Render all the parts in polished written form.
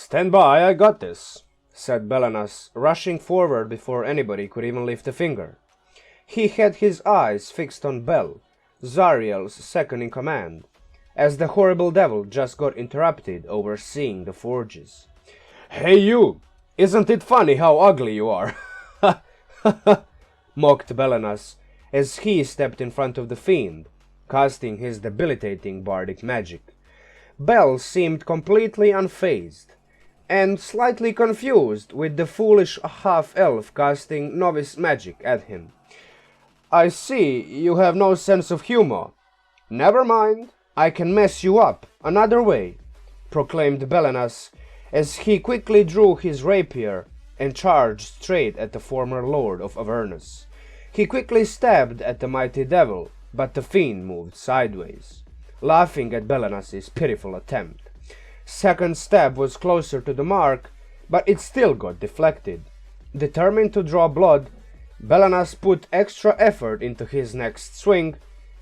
"Stand by, I got this," said Belenas, rushing forward before anybody could even lift a finger. He had his eyes fixed on Bell, Zariel's second-in-command, as the horrible devil just got interrupted overseeing the forges. "Hey you! Isn't it funny how ugly you are?" mocked Belenas as he stepped in front of the fiend, casting his debilitating bardic magic. Bell seemed completely unfazed, and slightly confused with the foolish half-elf casting novice magic at him. "I see you have no sense of humor. Never mind, I can mess you up another way," proclaimed Belenas as he quickly drew his rapier and charged straight at the former Lord of Avernus. He quickly stabbed at the mighty devil, but the fiend moved sideways, laughing at Belenas's pitiful attempt. Second stab was closer to the mark, but it still got deflected. Determined to draw blood, Belenas put extra effort into his next swing,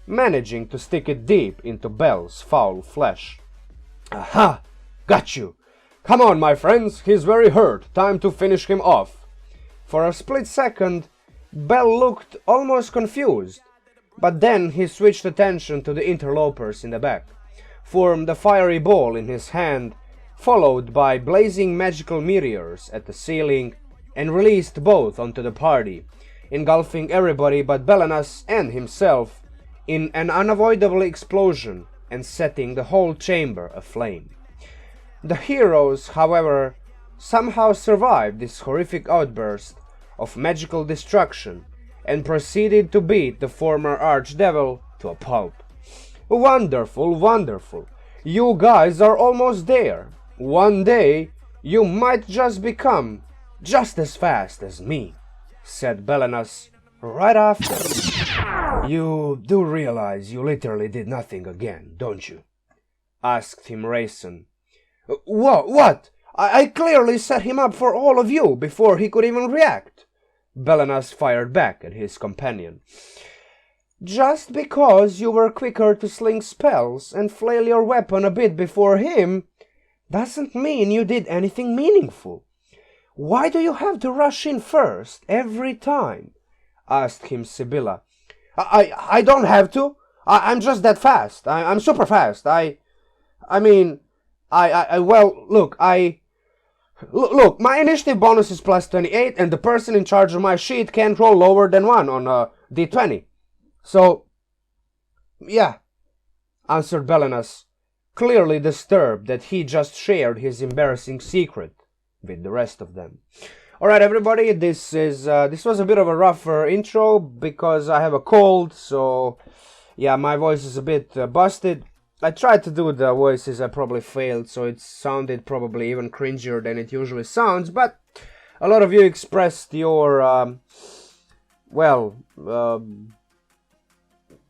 managing to stick it deep into Bell's foul flesh. "Aha! Got you! Come on, my friends, he's very hurt, time to finish him off." For a split second, Bell looked almost confused, but then he switched attention to the interlopers in the back, formed a fiery ball in his hand, followed by blazing magical meteors at the ceiling, and released both onto the party, engulfing everybody but Belenas and himself in an unavoidable explosion and setting the whole chamber aflame. The heroes, however, somehow survived this horrific outburst of magical destruction and proceeded to beat the former archdevil to a pulp. "Wonderful, wonderful! You guys are almost there. One day you might just become just as fast as me," said Belenas right after. "You do realize you literally did nothing again, don't you?" asked him Rayson. What? I clearly set him up for all of you before he could even react," Belenas fired back at his companion. "Just because you were quicker to sling spells and flail your weapon a bit before him doesn't mean you did anything meaningful. Why do you have to rush in first every time?" asked him Sibylla. I don't have to. I'm just that fast. I'm super fast. Look, my initiative bonus is plus 28, and the person in charge of my sheet can't roll lower than 1 on a d20. So, yeah, answered Belenas, clearly disturbed that he just shared his embarrassing secret with the rest of them. Alright, everybody, this was a bit of a rougher intro because I have a cold, so yeah, my voice is a bit busted. I tried to do the voices, I probably failed, so it sounded probably even cringier than it usually sounds, but a lot of you expressed your,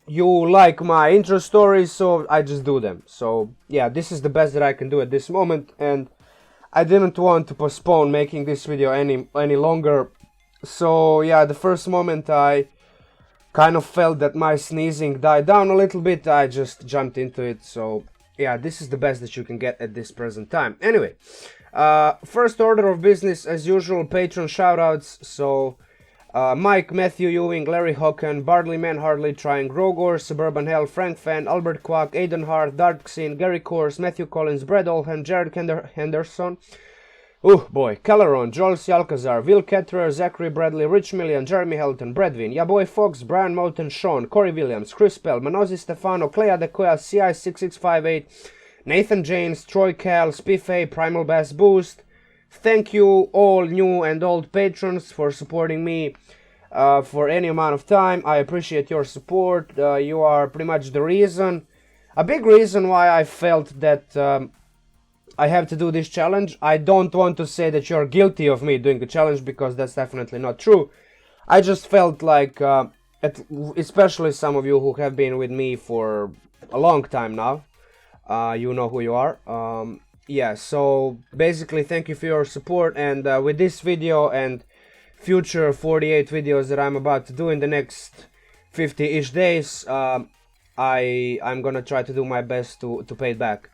you like my intro stories, so I just do them. So yeah, this is the best that I can do at this moment, and I didn't want to postpone making this video any longer. So yeah, the first moment I kind of felt that my sneezing died down a little bit, I just jumped into it. So yeah, this is the best that you can get at this present time. Anyway, first order of business, as usual, patron shoutouts. So Mike, Matthew, Ewing, Larry Hocken, BardlyManHardlyTrying, Rogor, SuburbanHell, Frank Fan, Albert Kwak, Aidan Harth, Darth Xín, Gary Course, Matthew Collins, Brad Oldham, Jared Henderson, Kaleron, C Alcazar, Will Ketterer, Zachary Bradley, Rich Milian, Jeremy Helton, Bredwin, Ya Boy Fox, Bryan Moten, Sean, Cory Williams, Chris Pell, Mannozzi Stefano, Adekoya, CI6658, Nathan James, Troy Cal, Spiffy, PrimalBassBoost. Thank you all new and old patrons for supporting me for any amount of time. I appreciate your support. You are pretty much the reason, a big reason why I felt that I have to do this challenge. I don't want to say that you're guilty of me doing the challenge, because that's definitely not true. I just felt like, especially some of you who have been with me for a long time now, you know who you are. Yeah, so basically thank you for your support, and with this video and future 48 videos that I'm about to do in the next 50-ish days, I'm gonna try to do my best to pay it back.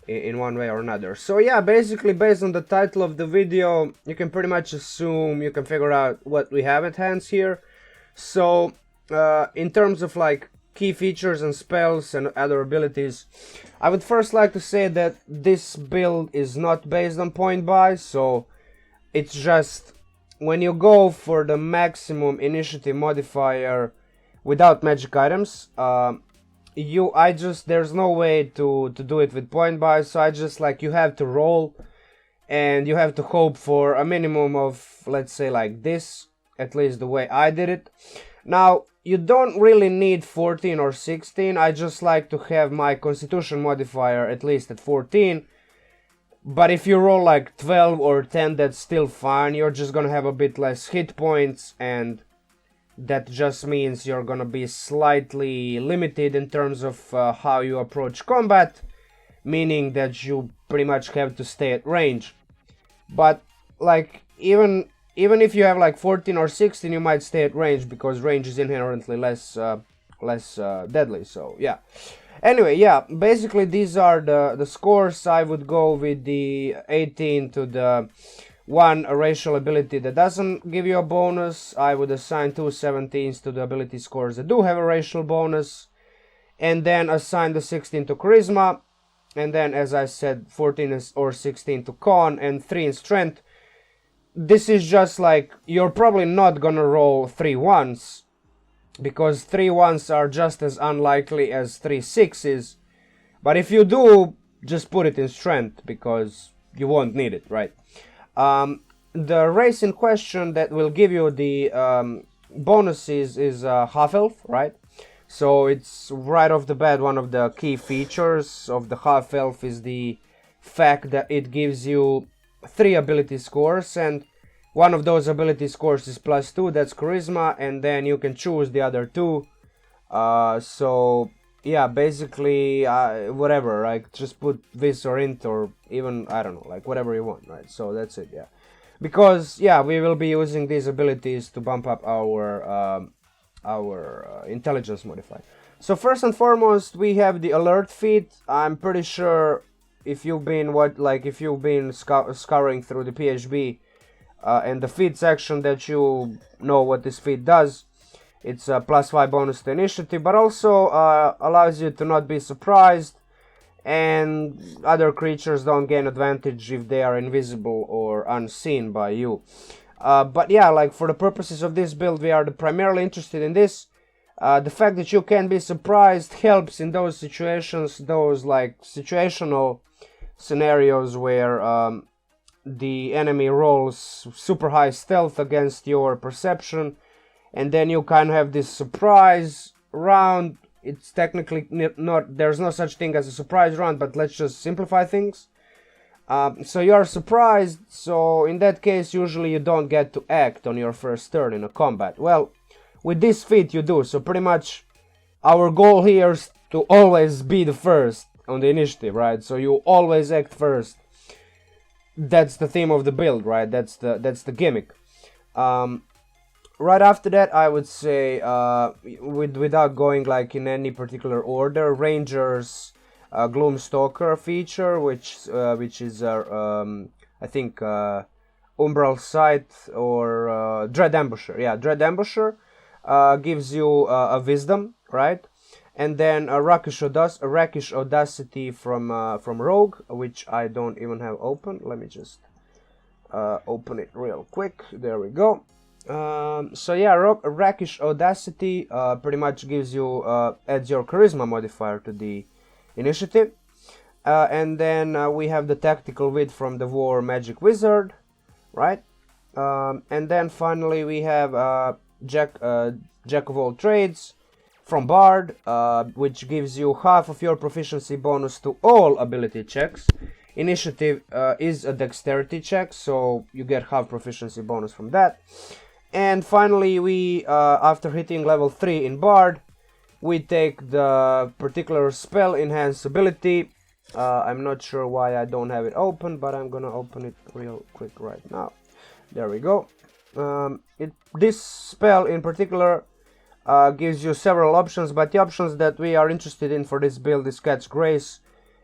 in one way or another. So yeah, basically based on the title of the video, you can pretty much assume, you can figure out what we have at hands here. So in terms of like key features and spells and other abilities, I would first like to say that this build is not based on point buy, so it's just when you go for the maximum initiative modifier without magic items, there's no way to do it with point buy, so I just like, you have to roll and you have to hope for a minimum of, let's say like this, at least the way I did it. Now, you don't really need 14 or 16, I just like to have my constitution modifier at least at 14. But if you roll like 12 or 10, that's still fine, you're just gonna have a bit less hit points, and that just means you're gonna be slightly limited in terms of how you approach combat, meaning that you pretty much have to stay at range. But like, even if you have like 14 or 16, you might stay at range, because range is inherently less deadly, so yeah. Anyway, yeah, basically these are the scores. I would go with the 18 to the one racial ability that doesn't give you a bonus. I would assign 2 17s to the ability scores that do have a racial bonus, and then assign the 16 to charisma, and then, as I said, 14 or 16 to con, and 3 in strength. This is just like, you're probably not gonna roll 3 1s, because 3 1s are just as unlikely as 3 6s, but if you do, just put it in strength, because you won't need it, right? The race in question that will give you the bonuses is half-elf, right? So it's right off the bat, one of the key features of the half-elf is the fact that it gives you 3 ability scores, and one of those ability scores is +2, that's charisma, and then you can choose the other 2. So yeah, basically whatever, like just put vis or int, or even, I don't know, like whatever you want, right? So that's it, yeah. Because yeah, we will be using these abilities to bump up our intelligence modifier. So first and foremost, we have the alert feat. I'm pretty sure if you've been scouring through the PHB and the feat section, that you know what this feat does. It's a +5 bonus to initiative, but also allows you to not be surprised, and other creatures don't gain advantage if they are invisible or unseen by you. But yeah, like for the purposes of this build, we are primarily interested in this. The fact that you can be surprised helps in those situations, those like situational scenarios where the enemy rolls super high stealth against your perception, and then you kind of have this surprise round. It's technically not, there's no such thing as a surprise round, but let's just simplify things. So you are surprised, so in that case usually you don't get to act on your first turn in a combat. Well, with this feat you do, so pretty much our goal here is to always be the first on the initiative, right? So you always act first. That's the theme of the build, right? That's the gimmick. Right after that, I would say, without going like in any particular order, Rangers Gloomstalker feature, which is I think Umbral Sight or Dread Ambusher. Yeah, Dread Ambusher gives you a wisdom, right? And then a rakish audacity from Rogue, which I don't even have open. Let me just open it real quick. There we go. So yeah, rakish audacity pretty much gives you adds your charisma modifier to the initiative, and then we have the tactical wit from the War Magic Wizard, right? And then finally we have Jack of all trades from Bard, which gives you half of your proficiency bonus to all ability checks. Initiative is a dexterity check, so you get half proficiency bonus from that. And finally, we after hitting level 3 in Bard, we take the particular spell enhance ability. I'm not sure why I don't have it open, but I'm gonna open it real quick right now. There we go. This spell in particular gives you several options, but the options that we are interested in for this build is Cat's Grace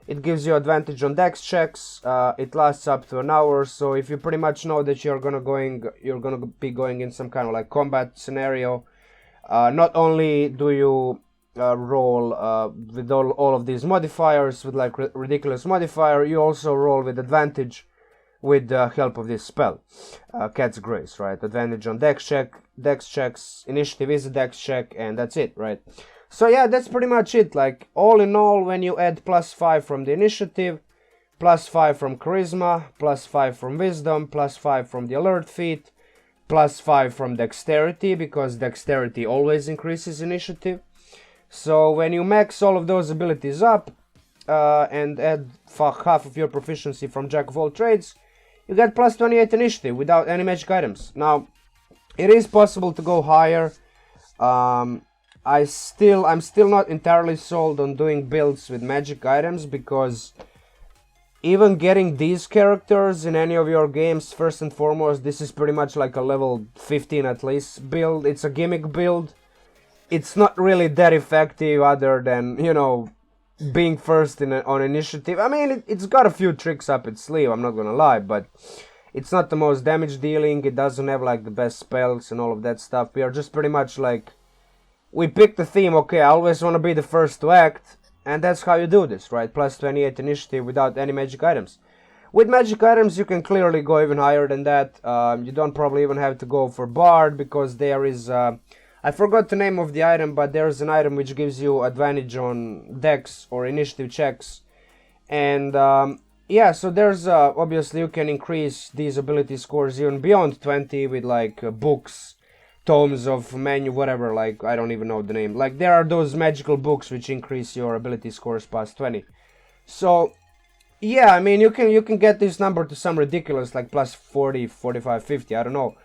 It gives you advantage on dex checks. It lasts up to an hour, so if you pretty much know that you're gonna be going in some kind of like combat scenario, not only do you roll with all of these modifiers with like ridiculous modifier, you also roll with advantage with the help of this spell, Cat's Grace, right? Advantage on dex checks, initiative is a dex check, and that's it, right? So yeah, that's pretty much it. Like, all in all, when you add +5 from the initiative, +5 from charisma, +5 from wisdom, +5 from the alert feat, +5 from dexterity, because dexterity always increases initiative. So when you max all of those abilities up, and add half of your proficiency from Jack of all trades, you get +28 initiative without any magic items. Now, it is possible to go higher. I'm still not entirely sold on doing builds with magic items, because even getting these characters in any of your games, first and foremost, this is pretty much like a level 15 at least build. It's a gimmick build. It's not really that effective other than, you know, being first on initiative. I mean, it's got a few tricks up its sleeve, I'm not gonna lie, but it's not the most damage dealing. It doesn't have like the best spells and all of that stuff. We are just pretty much like, we picked the theme, okay, I always want to be the first to act, and that's how you do this, right? +28 initiative without any magic items. With magic items, you can clearly go even higher than that. You don't probably even have to go for Bard, because there is, I forgot the name of the item, but there's an item which gives you advantage on dex or initiative checks. And yeah, so there's, obviously you can increase these ability scores even beyond 20 with like books, tomes of menu, whatever, like, I don't even know the name. Like, there are those magical books which increase your ability scores past 20. So, yeah, I mean, you can get this number to some ridiculous, like, +40, 45, 50, I don't know.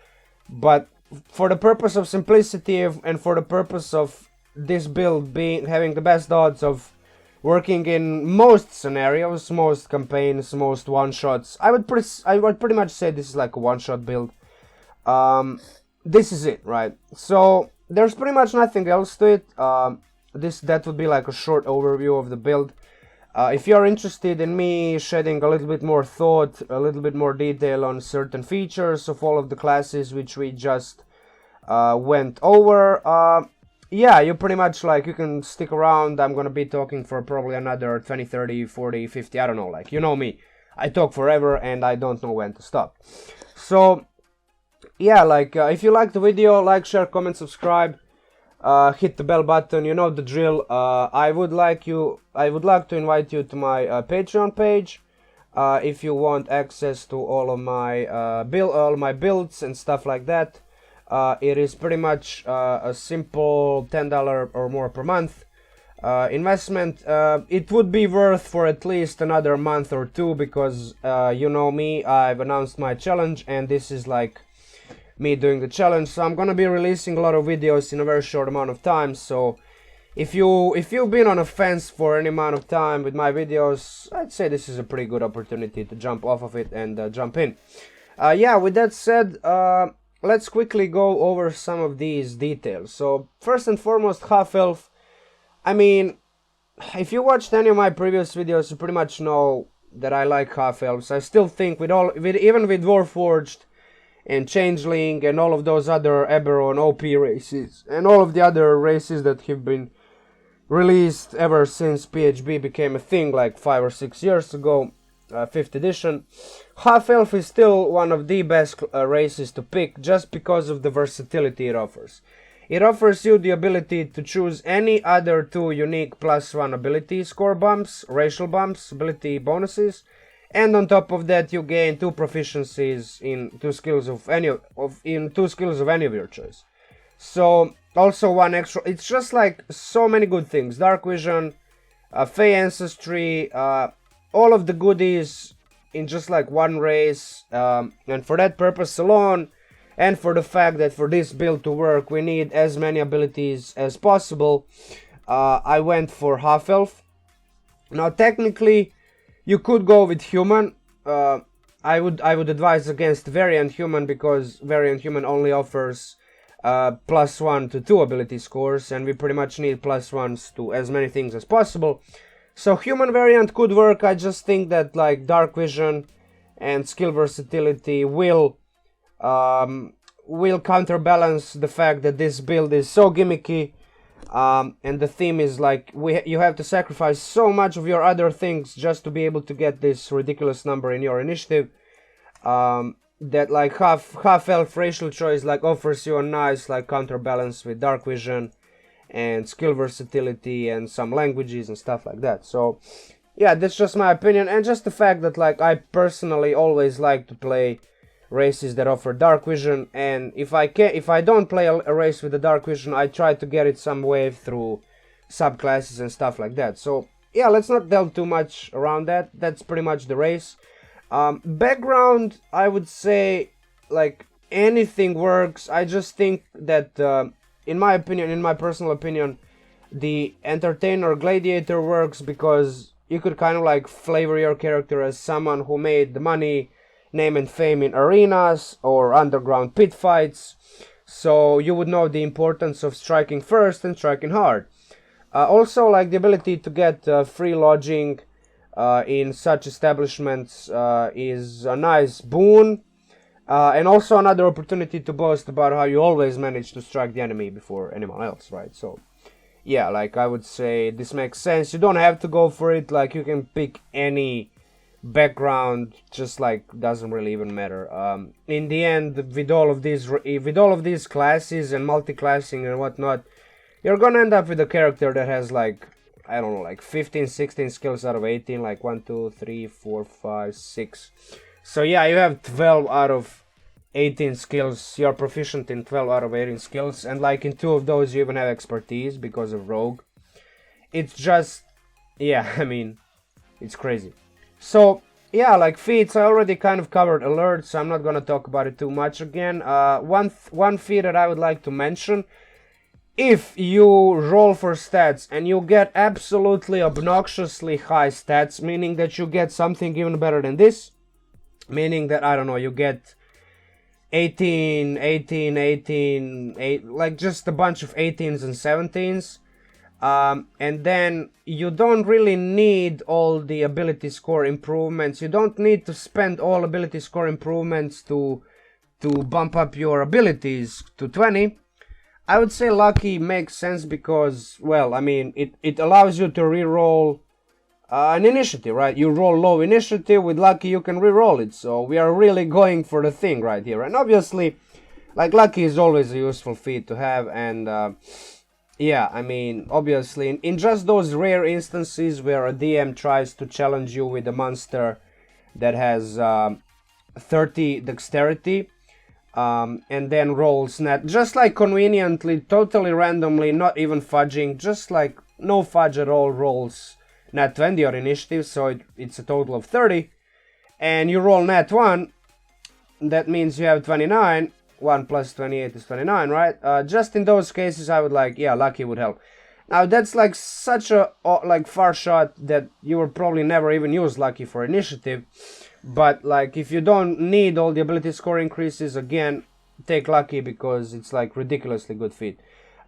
But for the purpose of simplicity and for the purpose of this build having the best odds of working in most scenarios, most campaigns, most one-shots, I would pretty much say this is like a one-shot build. This is it, right? So there's pretty much nothing else to it. That would be like a short overview of the build. If you're interested in me shedding a little bit more thought, a little bit more detail on certain features of all of the classes which we just went over, yeah, you pretty much like, you can stick around. I'm gonna be talking for probably another 20, 30, 40, 50, I don't know, like, you know me. I talk forever and I don't know when to stop. So yeah, like, if you like the video, like, share, comment, subscribe, hit the bell button, you know the drill. I would like to invite you to my Patreon page, if you want access to all of my builds and stuff like that. It is pretty much a simple $10 or more per month investment. It would be worth for at least another month or two, because you know me, I've announced my challenge, and this is like me doing the challenge, so I'm gonna be releasing a lot of videos in a very short amount of time. So if you've been on a fence for any amount of time with my videos, I'd say this is a pretty good opportunity to jump off of it and jump in. Yeah, with that said, let's quickly go over some of these details. So first and foremost, half-elf. I mean, if you watched any of my previous videos, you pretty much know that I like half-elves. I still think even with Warforged and Changeling and all of those other Eberron OP races and all of the other races that have been released ever since PHB became a thing like 5 or 6 years ago, 5th edition, half-elf is still one of the best races to pick, just because of the versatility it offers. It offers you the ability to choose any other 2 unique +1 ability score bumps, racial bumps, ability bonuses, and on top of that you gain 2 proficiencies in 2 skills of any of your choice. So also 1 extra. It's just like so many good things. Dark Vision, Fey Ancestry, all of the goodies in just like one race. And for that purpose alone, and for the fact that for this build to work we need as many abilities as possible, I went for half-elf. Now technically you could go with human. I would advise against variant human, because variant human only offers +1 to 2 ability scores, and we pretty much need +1s to as many things as possible. So human variant could work. I just think that like dark vision and skill versatility will counterbalance the fact that this build is so gimmicky, and the theme is like you have to sacrifice so much of your other things just to be able to get this ridiculous number in your initiative. That like half elf racial choice like offers you a nice like counterbalance with dark vision and skill versatility and some languages and stuff like that. So yeah, that's just my opinion, and just the fact that like I personally always like to play races that offer dark vision, and if I don't play a race with the dark vision, I try to get it some way through subclasses and stuff like that. So yeah, let's not delve too much around that. That's pretty much the race. Background, I would say like anything works. I just think that in my personal opinion, the Entertainer Gladiator works because you could kind of like flavor your character as someone who made the money, name and fame in arenas or underground pit fights, so you would know the importance of striking first and striking hard. Also, like the ability to get free lodging in such establishments is a nice boon, and also another opportunity to boast about how you always manage to strike the enemy before anyone else, right? So yeah, like I would say this makes sense. You don't have to go for it, like you can pick any background, just like doesn't really even matter. In the end, with all of these classes and multi-classing and whatnot, you're gonna end up with a character that has like, I don't know, like 15, 16 skills out of 18, like 1, 2, 3, 4, 5, 6. So yeah, you have 12 out of 18 skills. You're proficient in 12 out of 18 skills, and like in 2 of those you even have expertise because of Rogue. It's just, yeah, I mean, it's crazy. So yeah, like feats, I already kind of covered alerts, so I'm not gonna talk about it too much again. One feat that I would like to mention: if you roll for stats and you get absolutely obnoxiously high stats, meaning that you get something even better than this, meaning that, I don't know, you get 18, 18, 18, 8, like just a bunch of 18s and 17s, and then you don't really need all the ability score improvements. You don't need to spend all ability score improvements to bump up your abilities to 20. I would say lucky makes sense because, well, I mean, it allows you to reroll an initiative, right? You roll low initiative, with lucky you can reroll it. So we are really going for the thing right here. And obviously, like, lucky is always a useful feat to have, and yeah, I mean, obviously, in just those rare instances where a DM tries to challenge you with a monster that has 30 dexterity, and then rolls nat, just like conveniently, totally randomly, not even fudging, just like no fudge at all, rolls nat 20 or initiative, so it's a total of 30, and you roll nat 1, that means you have 29. 1 plus 28 is 29, right? Just in those cases, I would like, yeah, lucky would help. Now, that's like such a like far shot that you will probably never even use lucky for initiative. But like, if you don't need all the ability score increases, again, take lucky because it's like ridiculously good feat.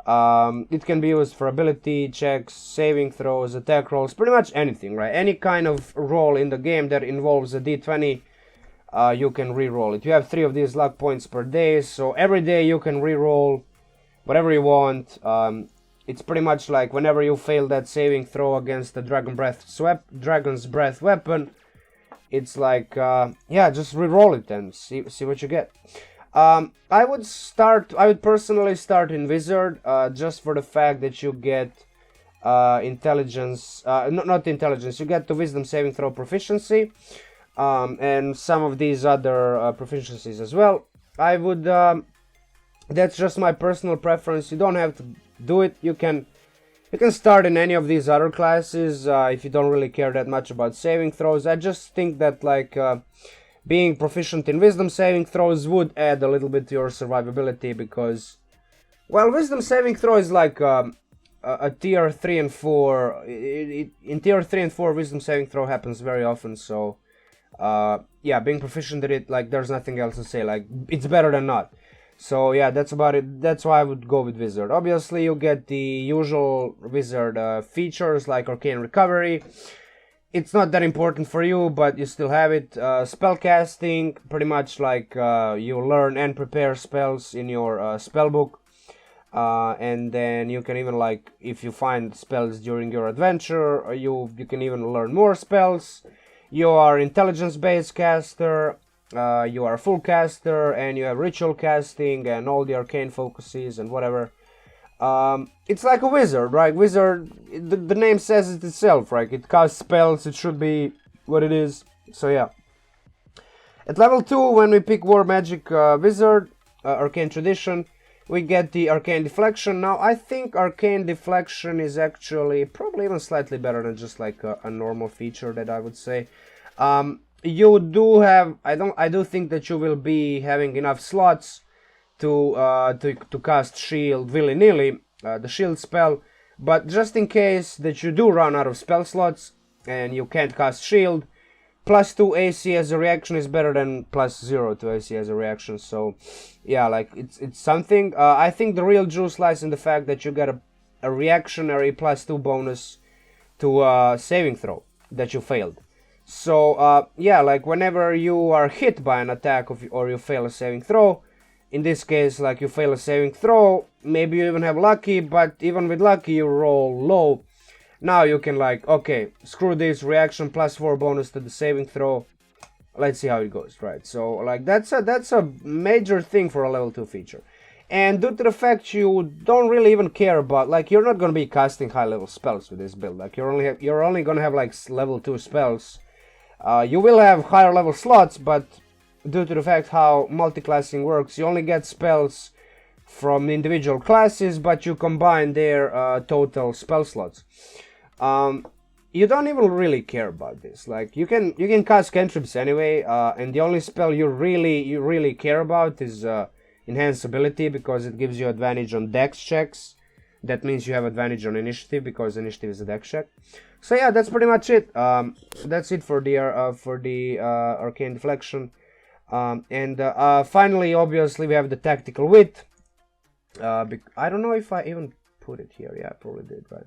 It can be used for ability checks, saving throws, attack rolls, pretty much anything, right? Any kind of roll in the game that involves a d20. You can re-roll it. You have 3 of these luck points per day, so every day you can re-roll whatever you want. It's pretty much like whenever you fail that saving throw against the Dragon's Breath weapon, it's like, yeah, just re-roll it and see what you get. I would personally start in Wizard, just for the fact that you get intelligence, not intelligence, you get the Wisdom saving throw proficiency. And some of these other proficiencies as well. I would, that's just my personal preference. You don't have to do it. You can start in any of these other classes if you don't really care that much about saving throws. I just think that like being proficient in wisdom saving throws would add a little bit to your survivability, because, well, wisdom saving throw is like a tier 3 and 4. In tier 3 and 4, wisdom saving throw happens very often, so yeah, being proficient at it, like, there's nothing else to say, like, it's better than not. So yeah, that's about it. That's why I would go with Wizard. Obviously, you get the usual Wizard features like Arcane Recovery. It's not that important for you, but you still have it. Spellcasting, pretty much like you learn and prepare spells in your spellbook. And then you can even, like, if you find spells during your adventure, you can even learn more spells. You are intelligence-based caster. You are a full caster, and you have ritual casting and all the arcane focuses and whatever. It's like a wizard, right? Wizard, the name says it itself, right? It casts spells, it should be what it is. So yeah. At level 2, when we pick War Magic Wizard, Arcane Tradition, we get the Arcane Deflection. Now, I think Arcane Deflection is actually probably even slightly better than just like a normal feature that I would say. You do have, I do think that you will be having enough slots to cast Shield willy-nilly, the Shield spell, but just in case that you do run out of spell slots and you can't cast Shield, +2 AC as a reaction is better than +0 to AC as a reaction. So yeah, like it's something. I think the real juice lies in the fact that you get a reactionary +2 bonus to saving throw that you failed. So yeah, like whenever you are hit by an attack or you fail a saving throw, in this case, like you fail a saving throw, maybe you even have lucky, but even with lucky you roll low. Now you can, like, okay, screw this, reaction +4 bonus to the saving throw. Let's see how it goes, right? So like that's a major thing for a level 2 feature. And due to the fact you don't really even care about, like, you're not gonna be casting high level spells with this build. Like you're only gonna have like level 2 spells. You will have higher level slots, but due to the fact how multiclassing works, you only get spells from individual classes, but you combine their total spell slots. You don't even really care about this. Like you can cast cantrips anyway, and the only spell you really care about is Enhance Ability, because it gives you advantage on dex checks. That means you have advantage on initiative, because initiative is a dex check. So yeah, that's pretty much it. That's it for the Arcane Deflection. And finally, obviously, we have the Tactical Wit. I don't know if I even put it here. Yeah, I probably did, right?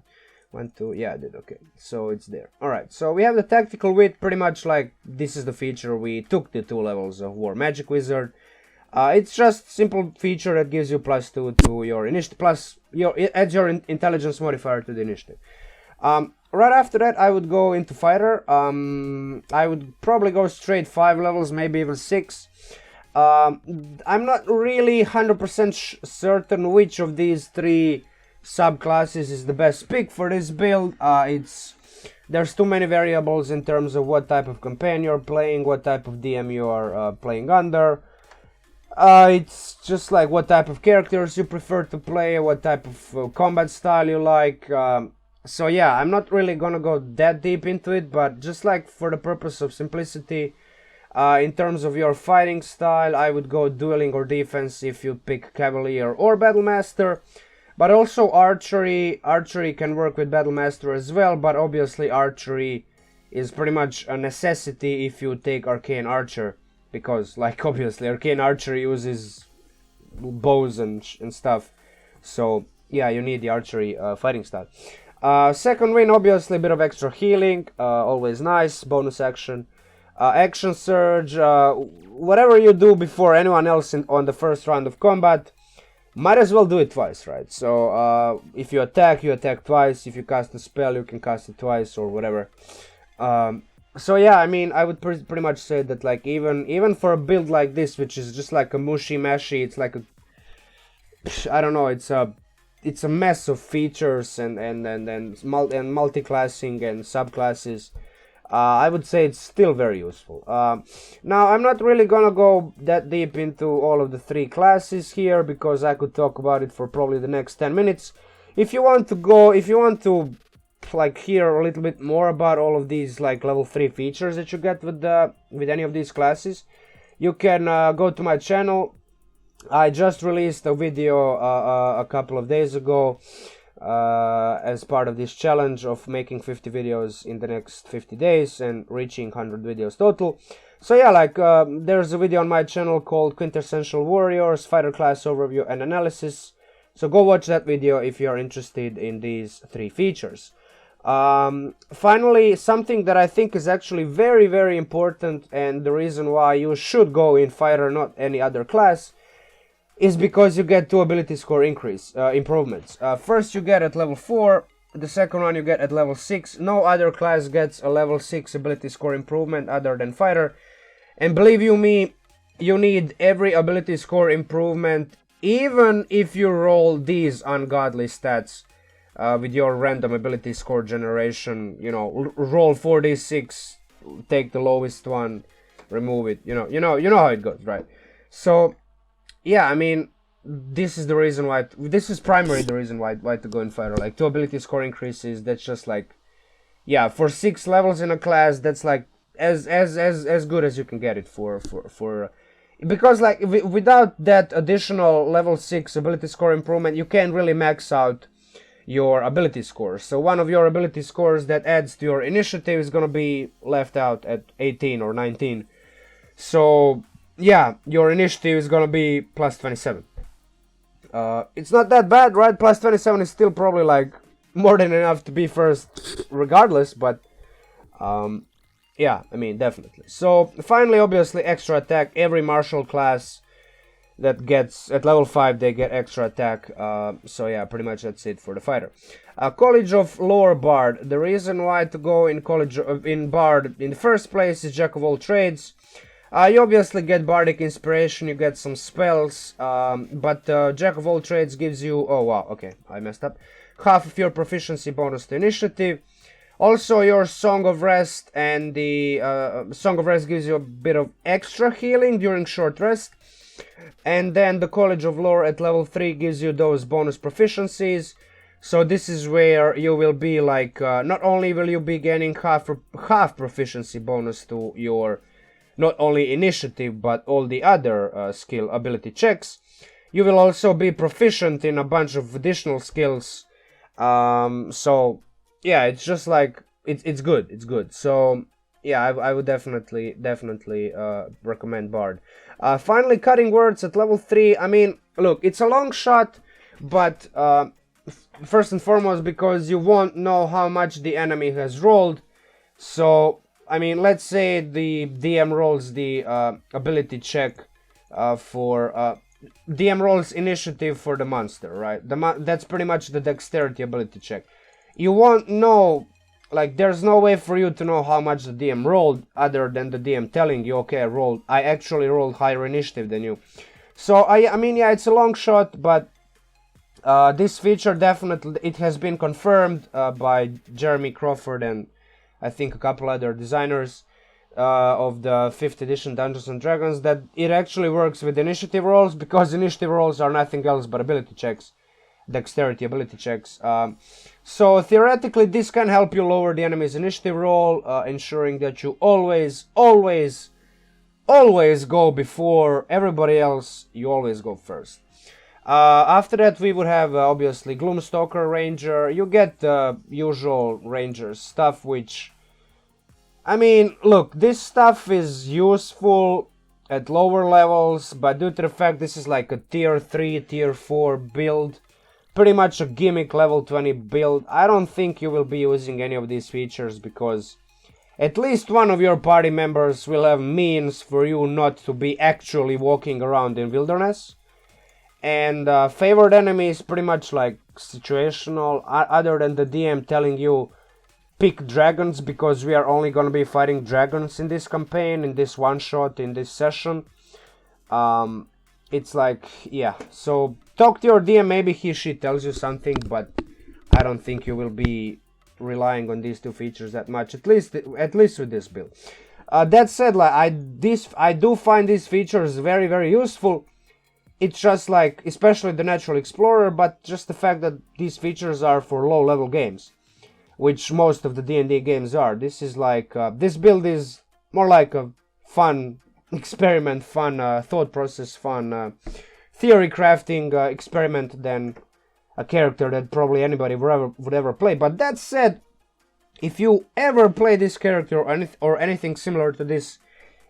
1, 2, yeah, I did, okay. So it's there. Alright, so we have the Tactical Wit, pretty much like this is the feature we took the 2 levels of War Magic Wizard. It's just simple feature that gives you +2 to your initiative, adds your intelligence modifier to the initiative. Right after that, I would go into Fighter. I would probably go straight 5 levels, maybe even 6. I'm not really 100% certain which of these 3 subclasses is the best pick for this build. There's too many variables in terms of what type of campaign you're playing, what type of DM you are playing under. It's just like what type of characters you prefer to play, what type of combat style you like. So yeah, I'm not really gonna go that deep into it, but just like for the purpose of simplicity, in terms of your fighting style, I would go dueling or defense if you pick Cavalier or Battlemaster. But also archery can work with Battlemaster as well, but obviously archery is pretty much a necessity if you take Arcane Archer, because, like, obviously Arcane Archer uses bows and stuff, so yeah, you need the archery fighting style. Second win, obviously a bit of extra healing, always nice, bonus action. Action Surge, whatever you do before anyone else on the first round of combat, might as well do it twice, right? So if you attack twice. If you cast a spell, you can cast it twice or whatever. So yeah, I mean, I would pretty much say that, like, even for a build like this, which is just like a mushy mashy, it's like I don't know, it's a mess of features and multi-classing and subclasses. I would say it's still very useful. Now, I'm not really gonna go that deep into all of the 3 classes here, because I could talk about it for probably the next 10 minutes. If you want to like hear a little bit more about all of these like level 3 features that you get with any of these classes, you can go to my channel. I just released a video a couple of days ago as part of this challenge of making 50 videos in the next 50 days and reaching 100 videos total. So yeah, like, there's a video on my channel called Quintessential Warriors, Fighter Class Overview and Analysis. So go watch that video if you're interested in these 3 features. Finally, something that I think is actually very, very important, and the reason why you should go in Fighter, not any other class, is because you get 2 ability score improvements. First you get at level 4, the second one you get at level 6. No other class gets a level 6 ability score improvement other than Fighter. And believe you me, you need every ability score improvement, even if you roll these ungodly stats with your random ability score generation. You know, roll 4d6, take the lowest one, remove it. You know how it goes, right? So yeah, I mean, this is the reason why. This is primarily the reason why to go in Fighter. Like 2 ability score increases. That's just like, yeah, for 6 levels in a class, that's like as good as you can get it for because like without that additional level 6 ability score improvement, you can't really max out your ability scores. So one of your ability scores that adds to your initiative is gonna be left out at 18 or 19. So yeah, your initiative is gonna be plus 27. It's not that bad, right? Plus 27 is still probably like more than enough to be first regardless, but yeah, I mean, definitely. So finally, obviously, extra attack. Every martial class that gets at level 5, they get extra attack. So yeah, pretty much that's it for the Fighter. College of Lore Bard. The reason why to go in in Bard in the first place is Jack of all trades. You obviously get Bardic Inspiration, you get some spells, but Jack of all trades gives you, oh wow, okay, I messed up, half of your proficiency bonus to initiative. Also your Song of Rest, and the Song of Rest gives you a bit of extra healing during short rest. And then the College of Lore at level 3 gives you those bonus proficiencies. So this is where you will be like, not only will you be gaining half proficiency bonus to your not only initiative but all the other skill ability checks, you will also be proficient in a bunch of additional skills. So yeah, it's just like it's good. So yeah, I would definitely recommend Bard. Finally, Cutting Words at level 3. I mean, look, it's a long shot, but first and foremost because you won't know how much the enemy has rolled. So I mean, let's say the DM rolls the ability check for DM rolls initiative for the monster, right? That's pretty much the dexterity ability check. You won't know, like, there's no way for you to know how much the DM rolled other than the DM telling you, okay, I actually rolled higher initiative than you. So I mean, yeah, it's a long shot, but this feature definitely, it has been confirmed by Jeremy Crawford and I think a couple other designers of the 5th edition Dungeons and Dragons, that it actually works with initiative rolls, because initiative rolls are nothing else but ability checks, dexterity ability checks. So theoretically this can help you lower the enemy's initiative roll, ensuring that you always go before everybody else. You always go first. After that we would have obviously Gloomstalker Ranger. You get the usual Ranger stuff, which, I mean, look, this stuff is useful at lower levels, but due to the fact this is like a tier 3, tier 4 build, pretty much a gimmick level 20 build, I don't think you will be using any of these features, because at least one of your party members will have means for you not to be actually walking around in wilderness. And favored enemy is pretty much like situational, other than the DM telling you pick dragons, because we are only gonna be fighting dragons in this campaign, in this one shot, in this session. It's like, yeah, so talk to your DM, maybe she tells you something, but I don't think you will be relying on these two features that much, at least with this build. That said, like I do find these features very, very useful. It's just like, especially the Natural Explorer, but just the fact that these features are for low level games, which most of the D&D games are. This is like, this build is more like a fun experiment, fun thought process, fun theory crafting experiment than a character that probably anybody would ever play. But that said, if you ever play this character or anything similar to this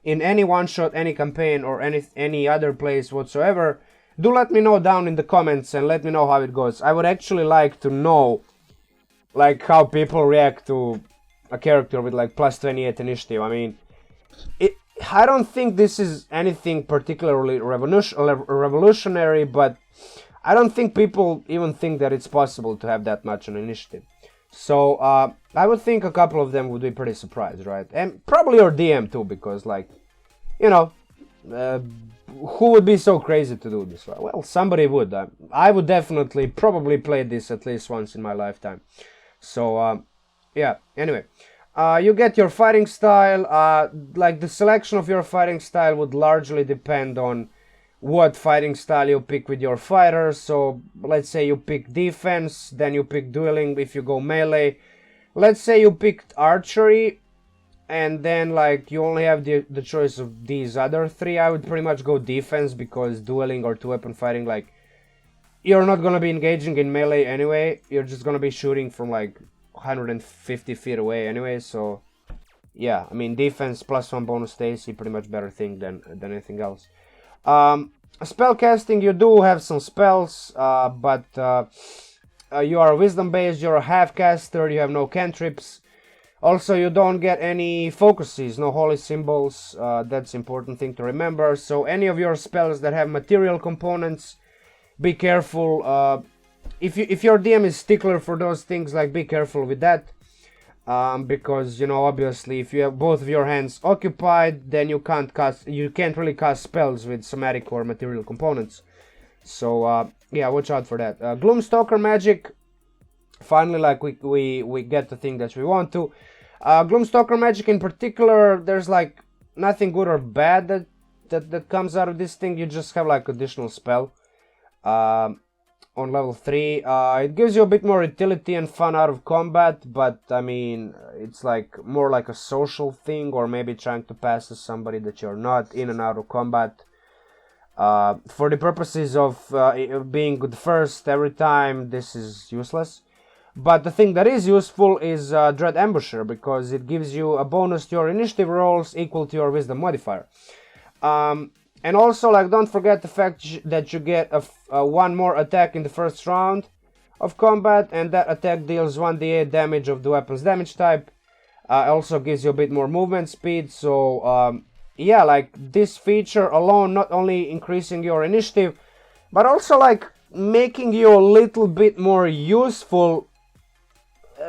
in any one-shot, any campaign, or any other place whatsoever, do let me know down in the comments and let me know how it goes. I would actually like to know like how people react to a character with like plus 28 initiative. I mean, I don't think this is anything particularly revolutionary, but I don't think people even think that it's possible to have that much on initiative. So I would think a couple of them would be pretty surprised, right? And probably your DM too, because like, you know, who would be so crazy to do this? Well, somebody would. I would definitely probably play this at least once in my lifetime. So yeah, anyway. You get your fighting style. Like the selection of your fighting style would largely depend on what fighting style you pick with your fighters. So let's say you pick defense, then you pick dueling if you go melee. Let's say you picked archery, and then like you only have the choice of these other three. I would pretty much go defense, because dueling or two-weapon fighting, like, you're not gonna be engaging in melee anyway. You're just gonna be shooting from like 150 feet away anyway. So yeah, I mean, defense plus 1 bonus to AC, pretty much better thing than anything else. Spell casting, you do have some spells, but you are wisdom based, you're a half caster, you have no cantrips. Also, you don't get any focuses, no holy symbols. That's important thing to remember. So any of your spells that have material components, be careful. If your DM is stickler for those things, like, be careful with that. Because, you know, obviously if you have both of your hands occupied, then you can't really cast spells with somatic or material components. So yeah, watch out for that. Gloomstalker magic, finally, like, we get the thing that we want to. Gloomstalker magic in particular, there's like nothing good or bad that comes out of this thing. You just have like additional spell on level 3. It gives you a bit more utility and fun out of combat, but I mean, it's like more like a social thing, or maybe trying to pass as somebody that you're not in and out of combat. For the purposes of being good first every time, this is useless. But the thing that is useful is Dread Ambusher, because it gives you a bonus to your initiative rolls equal to your wisdom modifier. And also, like, don't forget the fact that you get one more attack in the first round of combat, and that attack deals 1d8 damage of the weapon's damage type. Also gives you a bit more movement speed. So yeah, like, this feature alone not only increasing your initiative, but also like making you a little bit more useful.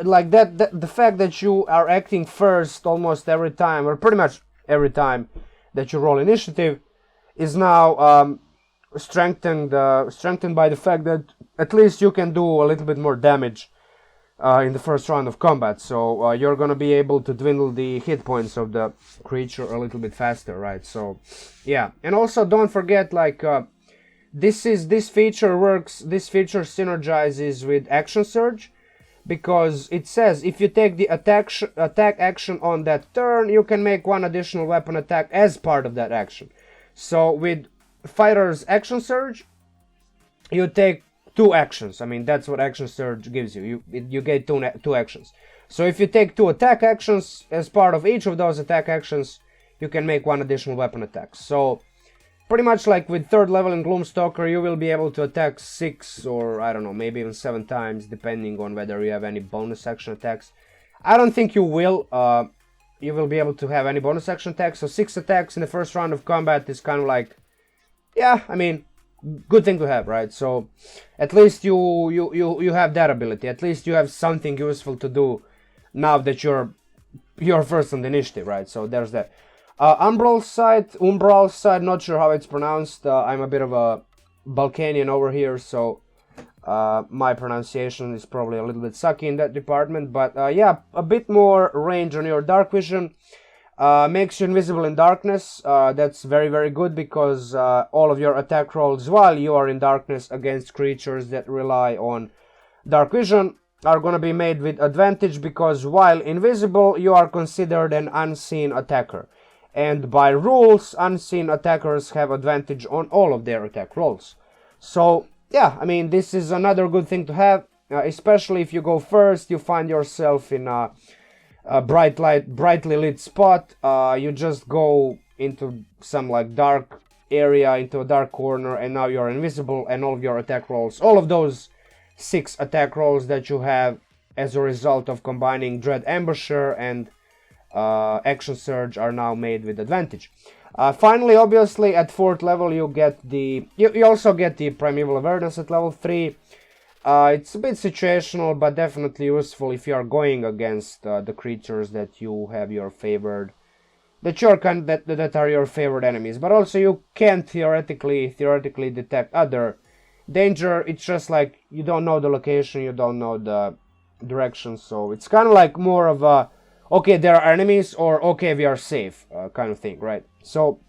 Like the fact that you are acting first almost every time, or pretty much every time that you roll initiative, is now strengthened by the fact that at least you can do a little bit more damage in the first round of combat. So you're gonna be able to dwindle the hit points of the creature a little bit faster, right? So yeah, and also don't forget, like, this feature synergizes with Action Surge, because it says if you take the attack action on that turn, you can make one additional weapon attack as part of that action. So with Fighter's Action Surge, you take 2 actions. I mean, that's what Action Surge gives you. You get two actions. So if you take 2 attack actions, as part of each of those attack actions, you can make one additional weapon attack. So pretty much like with 3rd level in Gloomstalker, you will be able to attack 6 or, I don't know, maybe even 7 times, depending on whether you have any bonus action attacks. I don't think you will. You will be able to have any bonus action attacks. So 6 attacks in the first round of combat is kind of like, yeah, I mean, good thing to have, right? So at least you have that ability. At least you have something useful to do now that you're first on the initiative, right? So there's that. Umbral side, not sure how it's pronounced. I'm a bit of a Balkanian over here, so my pronunciation is probably a little bit sucky in that department. But yeah, a bit more range on your dark vision. Makes you invisible in darkness. That's very, very good, because all of your attack rolls while you are in darkness against creatures that rely on dark vision are going to be made with advantage, because while invisible, you are considered an unseen attacker. And by rules, unseen attackers have advantage on all of their attack rolls. So yeah, I mean, this is another good thing to have, especially if you go first, you find yourself in a brightly lit spot. You just go into some like dark area, into a dark corner, and now you're invisible, and all of your attack rolls, all of those 6 attack rolls that you have as a result of combining Dread Ambusher and Action Surge are now made with advantage. Finally, obviously, at 4th level you get the... You also get the Primeval Awareness at level 3. It's a bit situational, but definitely useful if you are going against the creatures that you have your favored... That are your favorite enemies. But also you can theoretically detect other danger. It's just like you don't know the location, you don't know the direction, so it's kind of like more of a... Okay, there are enemies, or okay, we are safe, kind of thing, right? So,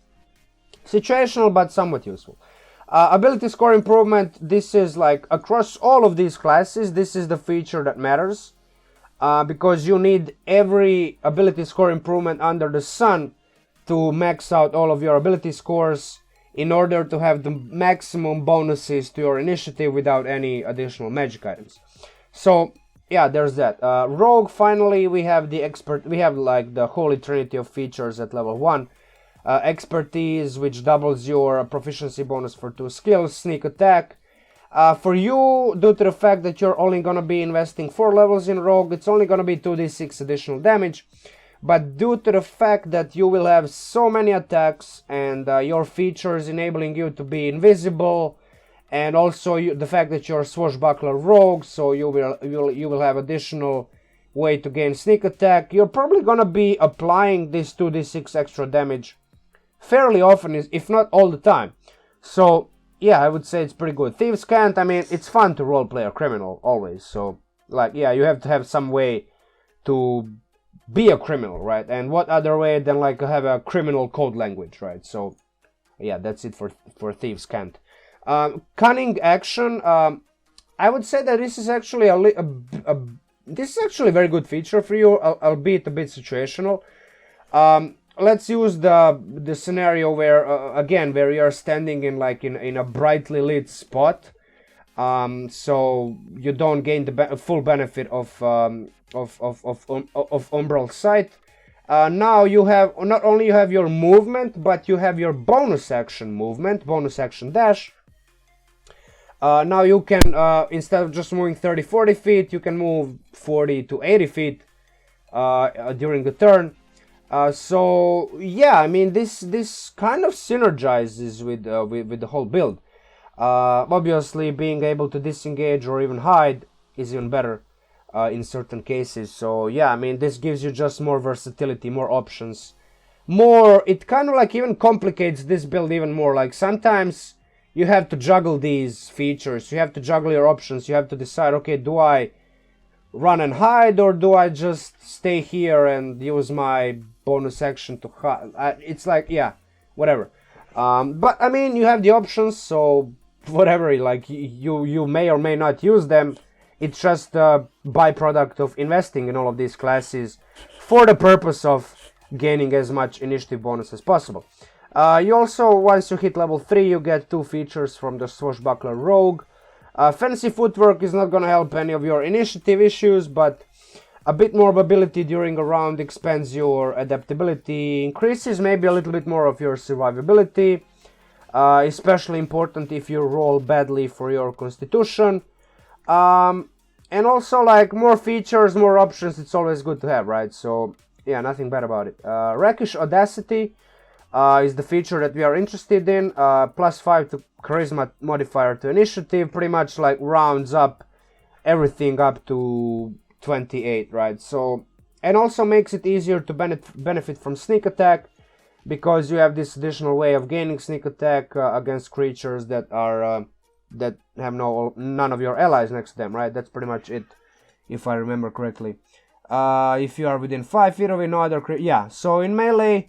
situational, but somewhat useful. Ability score improvement, this is like, across all of these classes, this is the feature that matters. Because you need every ability score improvement under the sun to max out all of your ability scores in order to have the maximum bonuses to your initiative without any additional magic items. So, yeah, there's that. Rogue, finally, we have like the holy trinity of features at level 1. Expertise, which doubles your proficiency bonus for 2 skills. Sneak attack. For you, due to the fact that you're only gonna be investing 4 levels in Rogue, it's only gonna be 2d6 additional damage. But due to the fact that you will have so many attacks and your features enabling you to be invisible, and also the fact that you're Swashbuckler Rogue, so you will have additional way to gain sneak attack. You're probably gonna be applying this 2d6 extra damage fairly often, if not all the time. So yeah, I would say it's pretty good. Thieves' Cant, I mean, it's fun to roleplay a criminal always. So like, yeah, you have to have some way to be a criminal, right? And what other way than like have a criminal code language, right? So yeah, that's it for Thieves' Cant. Cunning action, I would say that this is actually this is actually a very good feature for you, albeit a bit situational. Let's use the scenario where again, where you are standing in like in a brightly lit spot, so you don't gain the full benefit of umbral sight. Now you have not only you have your movement, but you have your bonus action movement, bonus action dash. Now you can, instead of just moving 30-40 feet, you can move 40 to 80 feet during the turn. So yeah, I mean this kind of synergizes with the whole build. Obviously, being able to disengage or even hide is even better in certain cases. So yeah, I mean this gives you just more versatility, more options, more. It kind of like even complicates this build even more. Like sometimes you have to juggle these features, you have to juggle your options, you have to decide, okay, do I run and hide, or do I just stay here and use my bonus action to hide? It's like, yeah, whatever. But I mean, you have the options, so whatever, like you may or may not use them. It's just a byproduct of investing in all of these classes for the purpose of gaining as much initiative bonus as possible. You also, once you hit level 3, you get 2 features from the Swashbuckler Rogue. Fancy Footwork is not gonna help any of your initiative issues, but a bit more mobility during a round expands your adaptability, increases maybe a little bit more of your survivability, especially important if you roll badly for your constitution. And also, like, more features, more options, it's always good to have, right? So yeah, nothing bad about it. Rakish Audacity is the feature that we are interested in. +5 to charisma modifier to initiative, pretty much like rounds up everything up to 28, right? So, and also makes it easier to benefit from sneak attack, because you have this additional way of gaining sneak attack against creatures that are that have none of your allies next to them, right? That's pretty much it, if I remember correctly. If you are within 5 feet of no other creature, yeah. So in melee,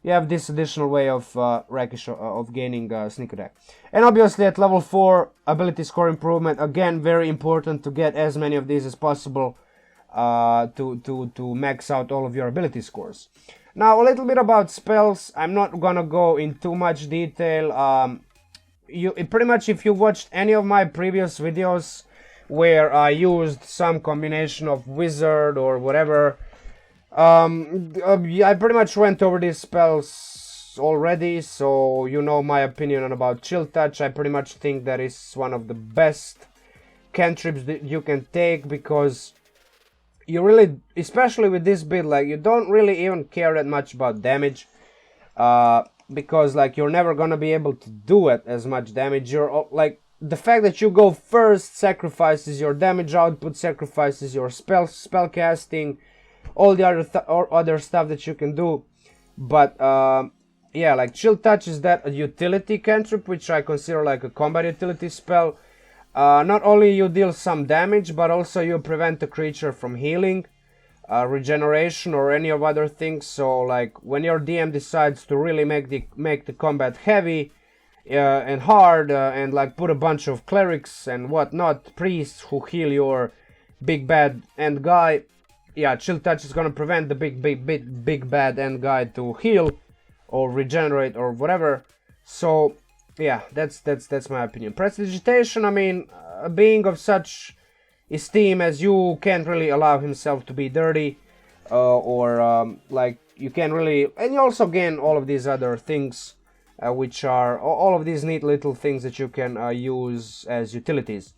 you have this additional way of rakish of gaining sneak attack. And obviously at level 4, ability score improvement, again very important to get as many of these as possible to max out all of your ability scores. Now a little bit about spells. I'm not gonna go in too much detail. Pretty much, if you watched any of my previous videos where I used some combination of wizard or whatever, I pretty much went over these spells already, so you know my opinion about Chill Touch. I pretty much think that is one of the best cantrips that you can take, because you really, especially with this build, like, you don't really even care that much about damage, because like you're never gonna be able to do it as much damage. You're like, the fact that you go first sacrifices your damage output, sacrifices your spell casting, all the other stuff that you can do. But yeah, like Chill Touch is that a utility cantrip, which I consider like a combat utility spell. Not only you deal some damage, but also you prevent the creature from healing, regeneration, or any of other things. So like when your DM decides to really make the combat heavy and hard, and like put a bunch of clerics and whatnot, priests who heal your big bad end guy, yeah, Chill Touch is gonna prevent the big bad end guy to heal or regenerate or whatever. So yeah, that's my opinion. Prestidigitation, I mean, a being of such esteem as you can't really allow himself to be dirty, or like you can't really, and you also gain all of these other things, which are all of these neat little things that you can use as utilities.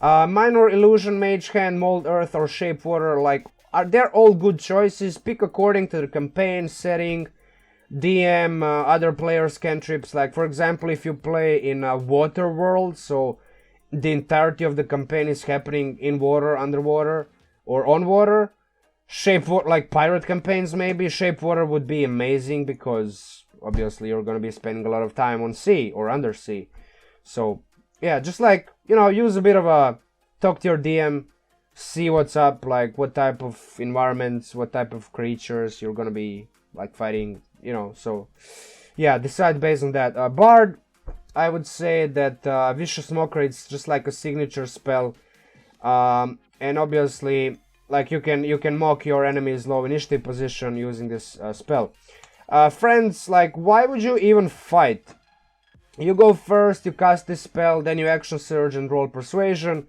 Minor Illusion, Mage Hand, Mold Earth, or Shape Water, like, they're all good choices. Pick according to the campaign setting, DM, other players' cantrips. Like, for example, if you play in a water world, so the entirety of the campaign is happening in water, underwater, or on water, Shape Water, like pirate campaigns maybe, Shape Water would be amazing, because obviously you're going to be spending a lot of time on sea or undersea. So yeah, just like, you know, use a bit of a talk to your DM, see what's up, like what type of environments, what type of creatures you're going to be like fighting, you know. So yeah, decide based on that. Bard, I would say that Vicious Mockery, it's just like a signature spell, and obviously like you can mock your enemy's low initiative position using this spell. Friends, like, why would you even fight? You go first, you cast this spell, then you action surge and roll persuasion.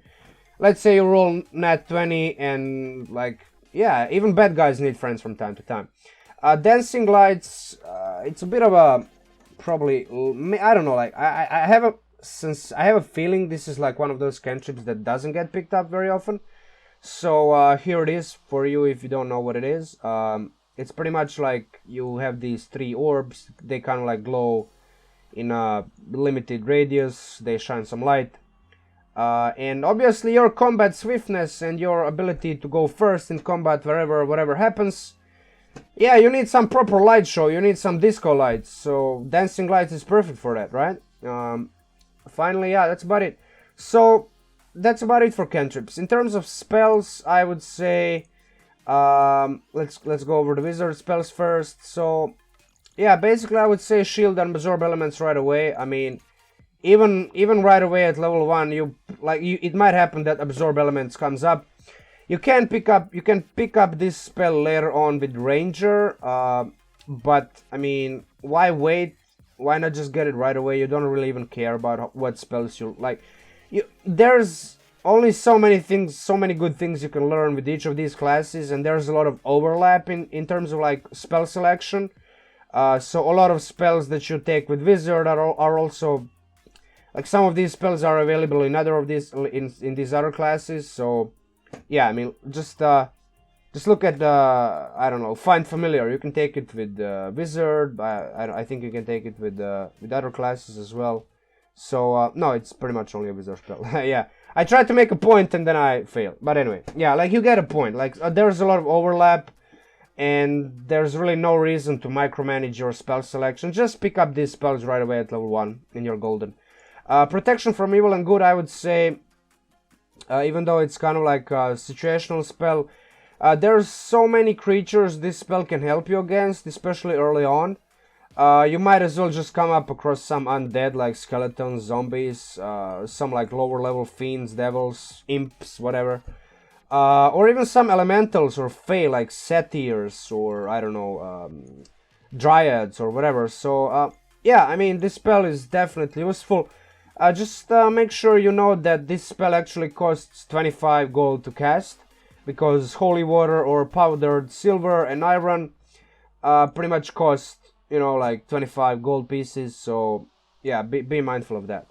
Let's say you roll nat 20, and like, yeah, even bad guys need friends from time to time. Dancing Lights, it's a bit of a, probably, I don't know, like, I have a feeling this is like one of those cantrips that doesn't get picked up very often. So here it is for you if you don't know what it is. It's pretty much like you have these 3 orbs, they kind of like glow in a limited radius, they shine some light. And obviously your combat swiftness and your ability to go first in combat whatever happens, yeah, you need some proper light show, you need some disco lights, so Dancing Lights is perfect for that, right? Finally, yeah, that's about it. So that's about it for cantrips. In terms of spells, I would say, let's go over the wizard spells first. So yeah, basically I would say shield and absorb elements right away. I mean, even right away at level 1, it might happen that absorb elements comes up. You can pick up this spell later on with Ranger, but I mean, why wait? Why not just get it right away? You don't really even care about what spells you like. There's only so many things, so many good things you can learn with each of these classes, and there's a lot of overlap in terms of like spell selection. So a lot of spells that you take with Wizard are also, like, some of these spells are available in other of these in these other classes. So yeah, I mean, just look at I don't know, Find Familiar. You can take it with Wizard. I think you can take it with other classes as well. So no, it's pretty much only a Wizard spell. Yeah, I tried to make a point and then I failed. But anyway, yeah, like, you get a point. Like, there's a lot of overlap, and there's really no reason to micromanage your spell selection. Just pick up these spells right away at level 1 and you're golden. Protection from Evil and Good, I would say, even though it's kind of like a situational spell, there's so many creatures this spell can help you against, especially early on. You might as well just come up across some undead like skeletons, zombies, some like lower level fiends, devils, imps, whatever. Or even some elementals or fae like satyrs, or I don't know, dryads or whatever. So yeah, I mean, this spell is definitely useful. Just make sure you know that this spell actually costs 25 gold to cast, because holy water or powdered silver and iron pretty much cost, you know, like 25 gold pieces, so yeah, be mindful of that.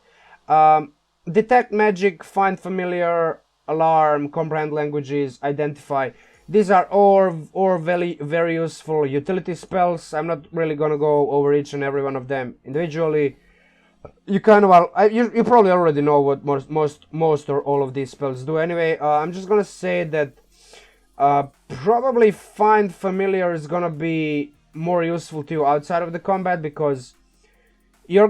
Detect magic, find familiar, alarm, comprehend languages, identify. These are all very useful utility spells. I'm not really gonna go over each and every one of them individually. You kind of you probably already know what most or all of these spells do. Anyway, I'm just gonna say that probably find familiar is gonna be more useful to you outside of the combat, because your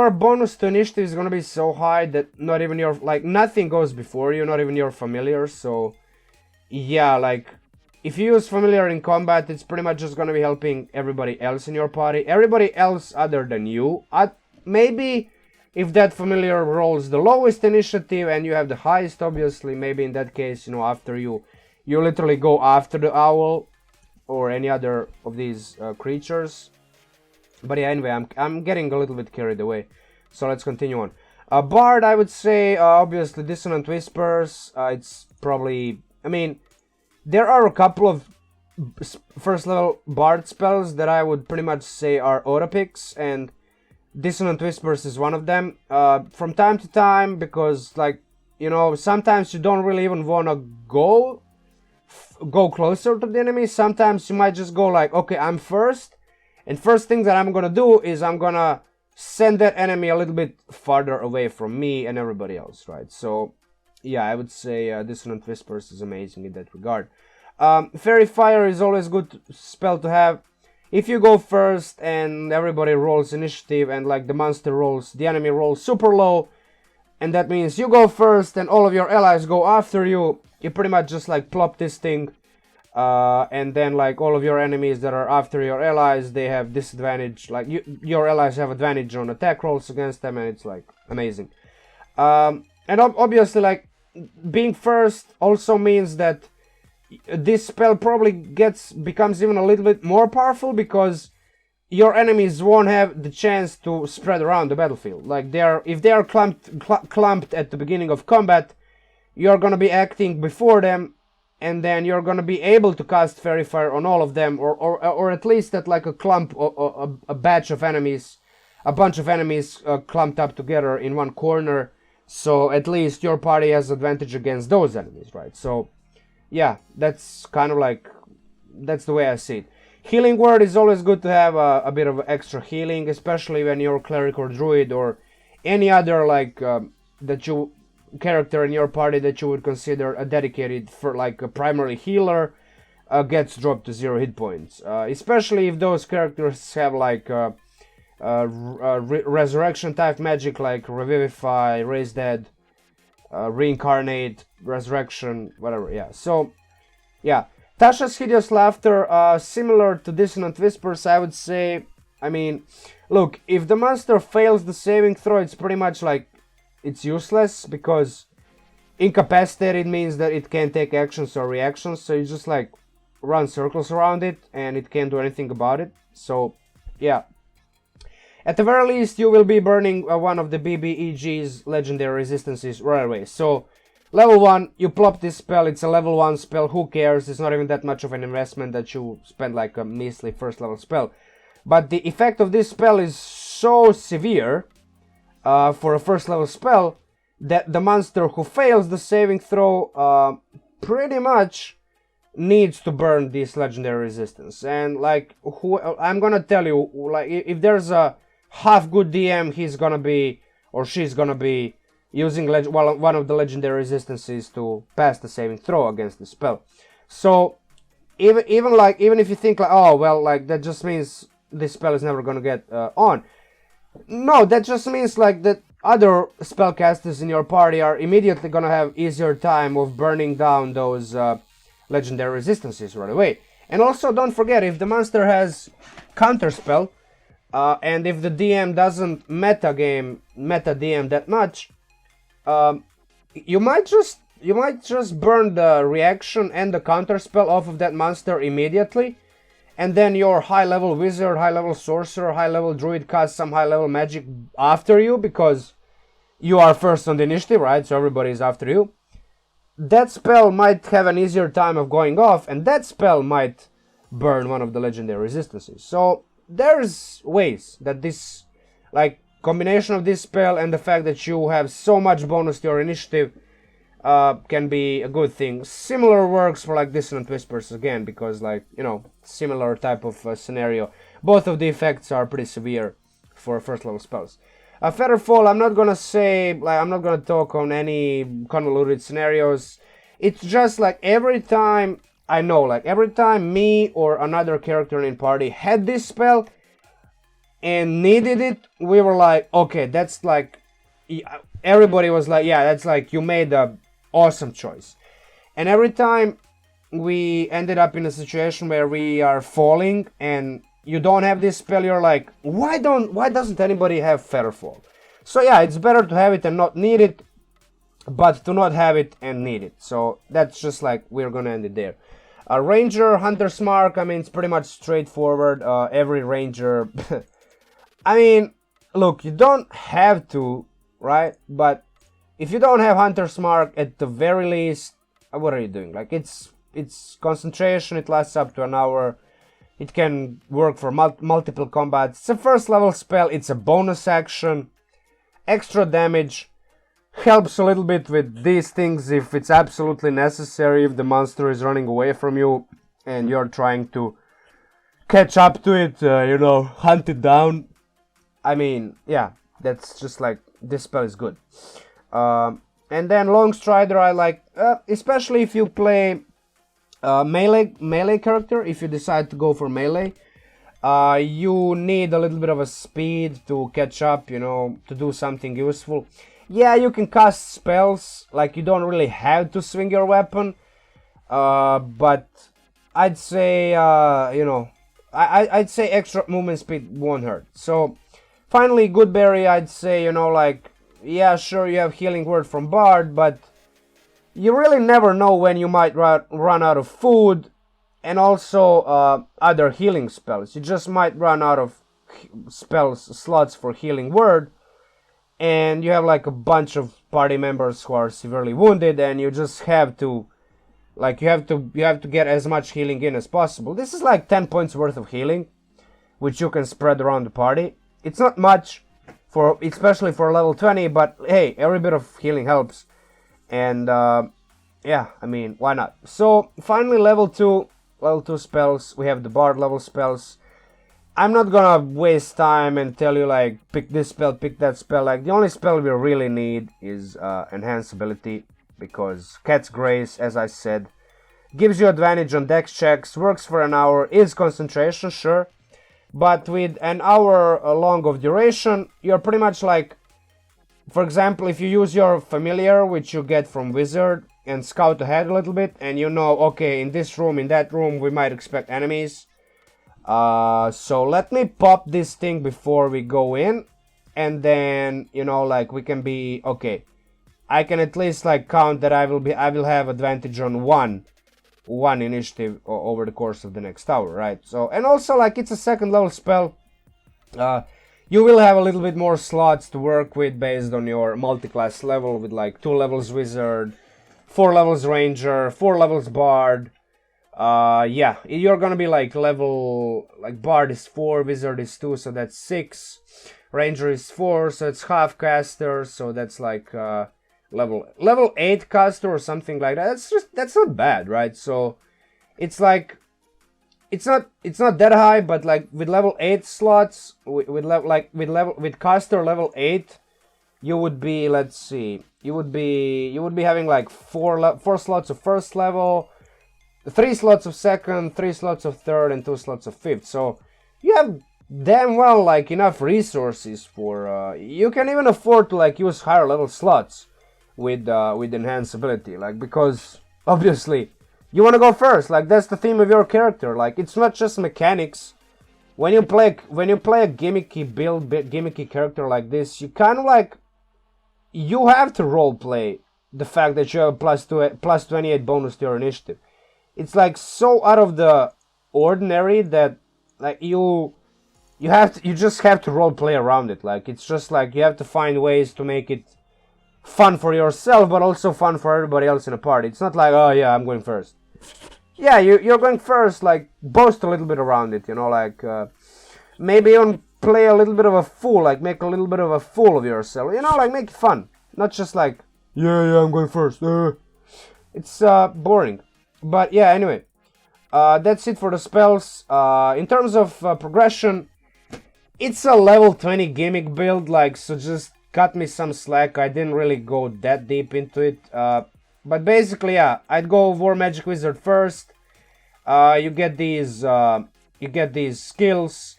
bonus to initiative is gonna be so high that not even your, like, nothing goes before you, not even your familiar. So yeah, like, if you use familiar in combat, it's pretty much just gonna be helping everybody else in your party, everybody else other than you. Maybe if that familiar rolls the lowest initiative and you have the highest, obviously, maybe in that case, you know, after you literally go after the owl or any other of these creatures. But yeah, anyway, I'm getting a little bit carried away, so let's continue on. Bard, I would say, obviously, Dissonant Whispers. It's probably, I mean, there are a couple of first level Bard spells that I would pretty much say are auto picks, and Dissonant Whispers is one of them. From time to time, because, like, you know, sometimes you don't really even want to go closer to the enemy. Sometimes you might just go like, okay, I'm first, and first thing that I'm gonna do is I'm gonna send that enemy a little bit farther away from me and everybody else, right? So yeah, I would say Dissonant Whispers is amazing in that regard. Fairy Fire is always good spell to have. If you go first and everybody rolls initiative and, like, the enemy rolls super low, and that means you go first and all of your allies go after you, you pretty much just, like, plop this thing, and then, like, all of your enemies that are after your allies, they have disadvantage, like, your allies have advantage on attack rolls against them, and it's, like, amazing. And obviously, like, being first also means that this spell probably becomes even a little bit more powerful, because your enemies won't have the chance to spread around the battlefield. Like, if they are clumped at the beginning of combat, you're gonna be acting before them, and then you're gonna be able to cast Fairy Fire on all of them, or at least at, like, a clump, or a batch of enemies, a bunch of enemies clumped up together in one corner. So at least your party has advantage against those enemies, right? So yeah, that's kind of like, that's the way I see it. Healing Word is always good to have a bit of extra healing, especially when you're Cleric or Druid or any other, like, character in your party that you would consider a dedicated for, like, a primary healer gets dropped to 0 hit points. Especially if those characters have, like, resurrection type magic, like Revivify, Raise Dead, Reincarnate, Resurrection, whatever, yeah. So, yeah. Tasha's Hideous Laughter, similar to Dissonant Whispers, I would say. I mean, look, if the monster fails the saving throw, it's pretty much like, it's useless, because incapacitated means that it can't take actions or reactions, so you just, like, run circles around it, and it can't do anything about it. So, yeah. At the very least, you will be burning one of the BBEG's legendary resistances right away. So, level 1, you plop this spell, it's a level 1 spell, who cares, it's not even that much of an investment that you spend, like, a measly first level spell. But the effect of this spell is so severe, for a first level spell, that the monster who fails the saving throw, pretty much needs to burn this legendary resistance. And, like, I'm gonna tell you, like, if there's a half good DM, he's gonna be, or she's gonna be, using one of the legendary resistances to pass the saving throw against the spell. So even if you think, like, oh well, like, that just means this spell is never gonna get on. No, that just means, like, that other spellcasters in your party are immediately gonna have easier time of burning down those legendary resistances right away. And also, don't forget, if the monster has counterspell, and if the DM doesn't meta DM that much, you might just burn the reaction and the counterspell off of that monster immediately, and then your high level wizard, high level sorcerer, high level druid cast some high level magic after you, because you are first on the initiative, right? So everybody is after you. That spell might have an easier time of going off, and that spell might burn one of the legendary resistances. So there's ways that this, like, combination of this spell and the fact that you have so much bonus to your initiative can be a good thing. Similar works for like Dissonant Whispers again, because like, you know, similar type of scenario. Both of the effects are pretty severe for first level spells. Featherfall, I'm not gonna say, like, I'm not gonna talk on any convoluted scenarios. It's just like every time, I know, like every time me or another character in party had this spell and needed it, we were like, okay, that's like, everybody was like, yeah, that's like, you made a awesome choice. And every time we ended up in a situation where we are falling and you don't have this spell, you're like, why doesn't anybody have Featherfall? So yeah, it's better to have it and not need it, but to not have it and need it. So that's just like, we're gonna end it there. Ranger, Hunter's Mark, I mean, it's pretty much straightforward. Every Ranger, I mean, look, you don't have to, right? But if you don't have Hunter's Mark, at the very least, what are you doing? Like, it's concentration, it lasts up to an hour. It can work for multiple combats. It's a first level spell, it's a bonus action. Extra damage. Helps a little bit with these things if it's absolutely necessary, if the monster is running away from you and you're trying to catch up to it, you know, hunt it down. I mean, yeah, that's just like, this spell is good. And then Long Strider I like, especially if you play melee character. If you decide to go for melee, you need a little bit of a speed to catch up, you know, to do something useful. Yeah, you can cast spells, like you don't really have to swing your weapon, but I'd say, you know, I'd say extra movement speed won't hurt. So finally, Goodberry, I'd say, you know, like, yeah, sure, you have Healing Word from Bard, but you really never know when you might run out of food, and also other healing spells. You just might run out of slots for Healing Word, and you have like a bunch of party members who are severely wounded, and you just have to, like, you have to get as much healing in as possible. This is like 10 points worth of healing, which you can spread around the party. It's not much, especially for level 20, but hey, every bit of healing helps. And yeah, I mean, why not? So finally, level 2 spells. We have the Bard level spells. I'm not gonna waste time and tell you like, pick this spell, pick that spell. Like, the only spell we really need is Enhance Ability, because Cat's Grace, as I said, gives you advantage on dex checks, works for an hour, is concentration, sure, but with an hour long of duration, you're pretty much like, for example, if you use your familiar, which you get from Wizard, and scout ahead a little bit, and you know, okay, in this room, in that room, we might expect enemies. So let me pop this thing before we go in, and then, you know, like, we can be, okay, I can at least like count that I will have advantage on one initiative over the course of the next hour, right? So, and also, like, it's a second level spell. You will have a little bit more slots to work with based on your multi-class level, with like 2 levels Wizard, 4 levels Ranger, 4 levels Bard. Yeah, you're gonna be like level, like Bard is 4, Wizard is 2, so that's 6. Ranger is 4, so it's half caster, so that's like level 8 caster or something like that. That's not bad, right? So it's like, it's not that high, but like with level 8 slots, with caster level 8, you would be, let's see, you would be having like 4 slots of first level, 3 slots of second, 3 slots of third, and 2 slots of fifth. So you have damn well like enough resources for you can even afford to like use higher level slots with enhanced ability, like, because obviously you want to go first. Like, that's the theme of your character. Like, it's not just mechanics. When you play a gimmicky build, gimmicky character like this, you kind of like, you have to roleplay the fact that you have a plus 28 bonus to your initiative. It's like so out of the ordinary that like you just have to roleplay around it. Like, it's just like you have to find ways to make it fun for yourself, but also fun for everybody else in a party. It's not like, oh yeah, I'm going first. Yeah, you're going first, like, boast a little bit around it, you know, like, maybe even play a little bit of a fool, like make a little bit of a fool of yourself. You know, like make it fun. Not just like, yeah, I'm going first. It's boring. But yeah, anyway. That's it for the spells. In terms of progression, it's a level 20 gimmick build, like, so just cut me some slack. I didn't really go that deep into it. But basically, yeah, I'd go War Magic Wizard first. You get these skills.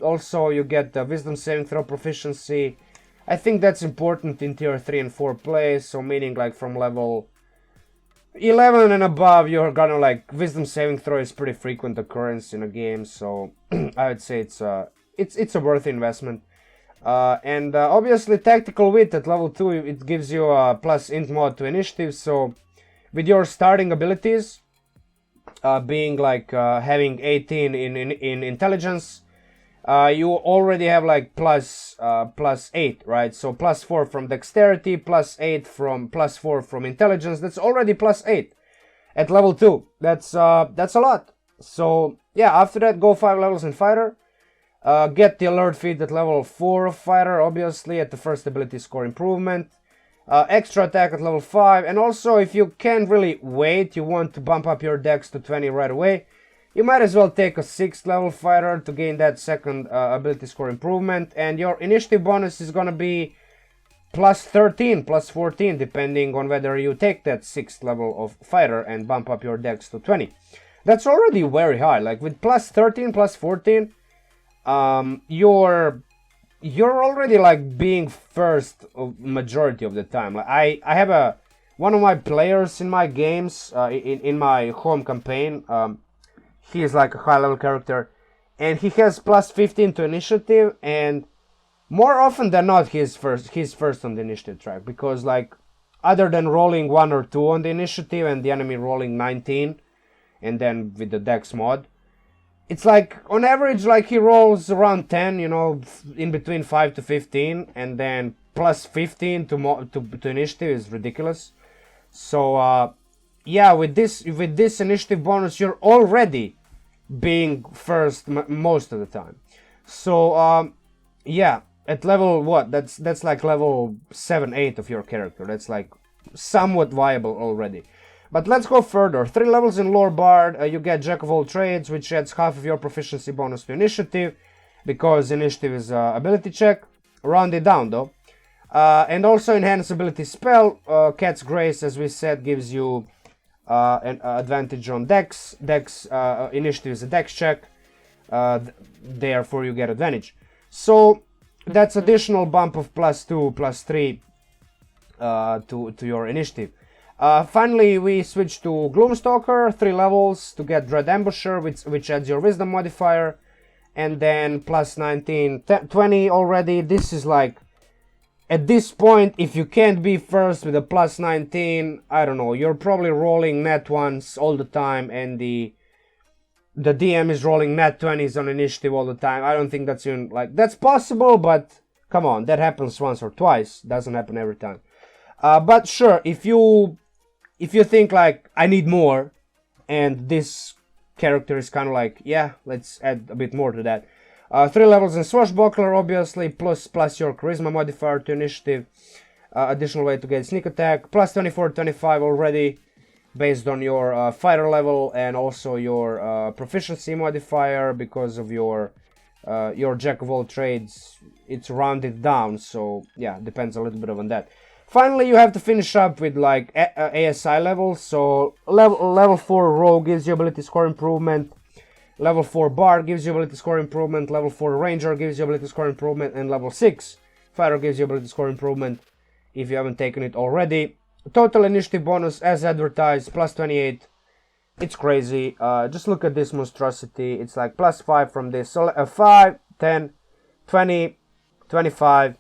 Also, you get the Wisdom Saving Throw proficiency. I think that's important in tier 3 and 4 play, so meaning like from level 11 and above, you're gonna like Wisdom Saving Throw is pretty frequent occurrence in a game, so I would say it's a worthy investment. And obviously Tactical Wit at level 2, it gives you a plus int mod to initiative, so with your starting abilities, being like having 18 in intelligence, you already have like plus 8, right? So plus 4 from dexterity, plus 8 from plus 4 from intelligence. That's already plus 8 at level 2. That's a lot. So yeah, after that, go 5 levels in fighter. Get the alert feat at level 4 of fighter, obviously at the first ability score improvement. Extra attack at level 5, and also if you can't really wait, you want to bump up your dex to 20 right away, you might as well take a 6th level fighter to gain that second ability score improvement, and your initiative bonus is gonna be plus 13, plus 14, depending on whether you take that 6th level of fighter and bump up your dex to 20. That's already very high. Like with plus 13, plus 14, you're already like being first majority of the time. Like I have one of my players in my games in my home campaign. He is like a high level character, and he has plus 15 to initiative, and more often than not he's first on the initiative track, because like other than rolling 1 or 2 on the initiative and the enemy rolling 19, and then with the dex mod, it's like on average like he rolls around 10, you know, in between 5 to 15, and then plus 15 to initiative is ridiculous. So yeah, with this initiative bonus, you're already being first most of the time. So yeah, at level what? That's like level 7, 8 of your character. That's like somewhat viable already. But let's go further. 3 levels in Lore Bard, you get Jack of all trades, which adds half of your proficiency bonus to initiative, because initiative is an ability check. Rounded down though. And also enhanced ability spell, Cat's Grace, as we said, gives you an advantage on dex. Initiative is a dex check, therefore you get advantage. So that's additional bump of plus 2, plus 3 to your initiative. Finally, we switch to Gloomstalker, 3 levels to get Dread Ambusher, which adds your Wisdom modifier, and then plus 19, 20 already. This is like, at this point, if you can't be first with a plus 19, I don't know, you're probably rolling net 1s all the time, and the DM is rolling net 20s on initiative all the time. I don't think that's even, like, that's possible, but come on, that happens once or twice, doesn't happen every time. But sure, if you think like, I need more, and this character is kind of like, yeah, let's add a bit more to that. 3 levels in Swashbuckler, obviously, plus your Charisma modifier to initiative. Additional way to get sneak attack, plus 24, 25 already, based on your fighter level, and also your proficiency modifier, because of your Jack of all trades. It's rounded down, so yeah, depends a little bit on that. Finally, you have to finish up with like ASI levels. So level 4 Rogue gives you ability score improvement. Level 4 Bard gives you ability score improvement. Level 4 Ranger gives you ability score improvement. And level 6 Fighter gives you ability score improvement if you haven't taken it already. Total initiative bonus as advertised, plus 28. It's crazy. Just look at this monstrosity. It's like plus 5 from this. So 5, 10, 20, 25.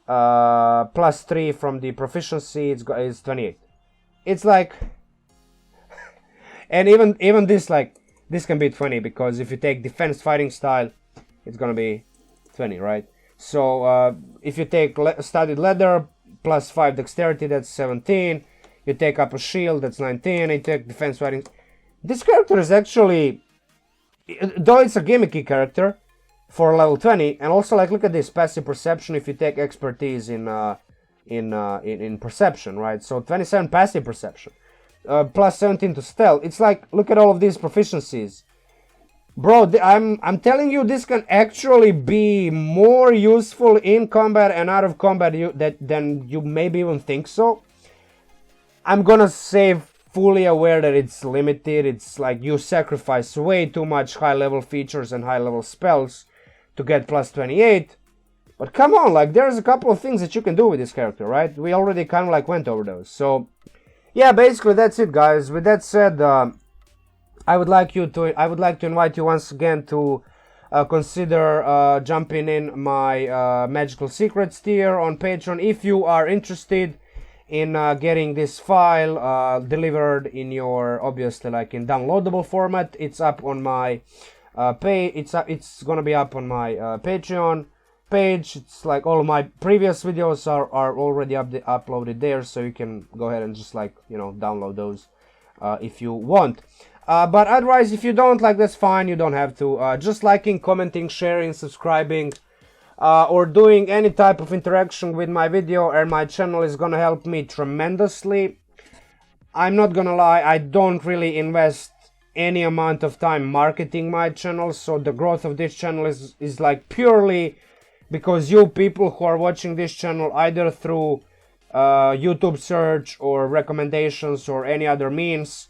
Plus 3 from the proficiency, it's 28. It's like, and even this, like, this can be 20, because if you take defense fighting style, it's gonna be 20, right? So if you take studied leather, plus 5 dexterity, that's 17. You take up a shield, that's 19. And you take defense fighting. This character is actually, though it's a gimmicky character, for level 20. And also, like, look at this passive perception if you take expertise in perception, right? So 27 passive perception, plus 17 to stealth. It's like, look at all of these proficiencies. Bro, I'm telling you, this can actually be more useful in combat and out of combat than you maybe even think so. I'm gonna say fully aware that it's limited. It's like you sacrifice way too much high level features and high level spells to get plus 28. But come on, like, there's a couple of things that you can do with this character, right? We already kind of like went over those. So yeah, basically that's it, guys. With that said, I would like to invite you once again to consider jumping in my Magical Secrets tier on Patreon if you are interested in getting this file delivered in your, obviously, like, in downloadable format. It's up on my it's gonna be up on my Patreon page. It's like all of my previous videos are already uploaded there, so you can go ahead and just, like, you know, download those if you want. But otherwise, if you don't, like, that's fine. You don't have to. Just liking, commenting, sharing, subscribing, or doing any type of interaction with my video and my channel is gonna help me tremendously. I'm not gonna lie, I don't really invest any amount of time marketing my channel, so the growth of this channel is like purely because you people who are watching this channel either through YouTube search or recommendations or any other means,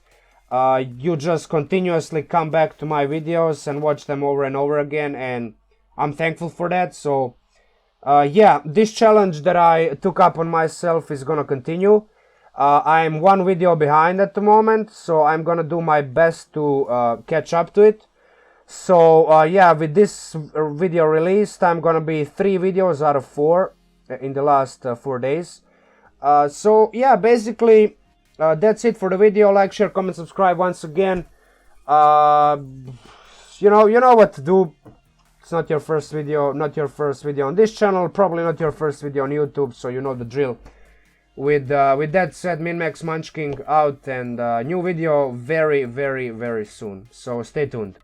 you just continuously come back to my videos and watch them over and over again, and I'm thankful for that. So yeah, this challenge that I took up on myself is gonna continue. I'm one video behind at the moment, so I'm gonna do my best to catch up to it. So yeah, with this video released, I'm gonna be 3 videos out of 4 in the last 4 days. So yeah, basically that's it for the video. Like, share, comment, subscribe once again. You know what to do. It's not your first video on this channel, probably not your first video on YouTube, so you know the drill. With that said, MinMax Munchkin out, and new video very, very, very soon. So stay tuned.